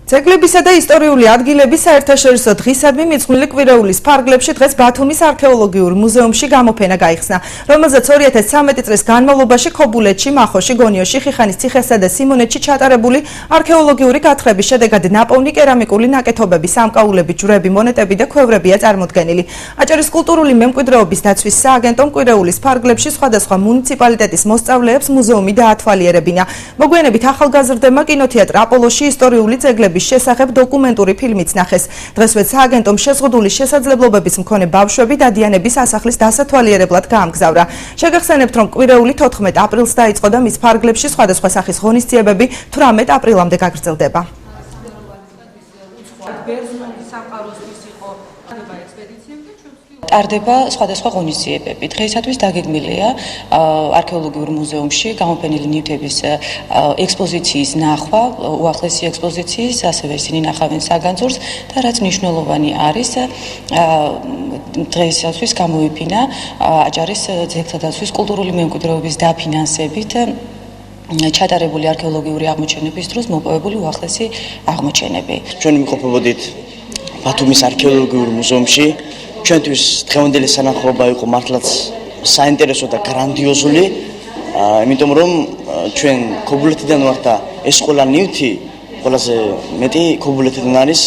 ძეგლებისა და ისტორიული ადგილების საერთაშორისო დღისადმი მიძღვნილი კვირეულის ფარგლებში დღეს ბათუმის არქეოლოგიურ მუზეუმში გამოფენა გაიხსნა, რომელზეც 2013 წლის განმავლობაში ქობულეთში, მახოში, გონიოში, ხიხანის ციხესა და სიმონეთში ჩატარებული არქეოლოგიური გათხრების შედეგად ნაპოვნი კერამიკული ნაკეთობები, სამკაულები, ჯვრები, მონეტები და ქვევრებია წარმოდგენილი. აჭარის კულტურული მემკვიდრეობის დაცვის სააგენტომ კვირეულის ფარგლებში სხვადასხვა მუნიციპალიტეტის მოსწავლეებს მუზეუმი დაათვალიერებინა. მოგვიანებით ახალგაზრდებმა კინოთეატრ აპოლოში ისტორიული ძეგლების შესახებ დოკუმენტური ფილმიც ნახეს. დღესვე სააგენტომ შეზღუდული შესაძლებლობების მქონე ბავშვები დადიანების ასახლის დასათვალიერებლად გაამგზავრა. შეგახსენებთ, რომ კვირეული 14 აპრილს დაიწყო და მის ფარგლებში სხვადასხვა სახის ღონისძიებები 18 აპრილამდე გაგრძელდება. ტარდება სხვადასხვა ღონისძიებები. დღეისათვის დაგეგმილია არქეოლოგიურ მუზეუმში გამოფენილი ნივთების ექსპოზიციის ნახვა, უახლესი ექსპოზიციის, ასევე ისინი ნახავენ საგანძურს და რაც მნიშვნელოვანი არის, დღეისათვის გამოიფინა აჭარის ძეგლთა დაცვის კულტურული მემკვიდრეობის დაფინანსებით ჩატარებული არქეოლოგიური აღმოჩენების დროს მოპოვებული უახლესი აღმოჩენები. ჩვენ ვიმყოფებოდით ბათუმის არქეოლოგიურ მუზეუმში. ჩვენთვის დღევანდელი სანახაობა იყო მართლაც საინტერესო და გრანდიოზული, იმიტომ რომ ჩვენ ქობულეთიდან ვართ და ეს ყველა ნივთი ყველაზე მეტი ქობულეთიდან არის,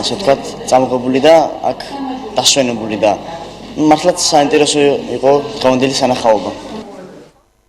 ასე ვთქვათ, წამოღებული და აქ დასვენებული და მართლაც საინტერესო იყო დღევანდელი სანახაობა.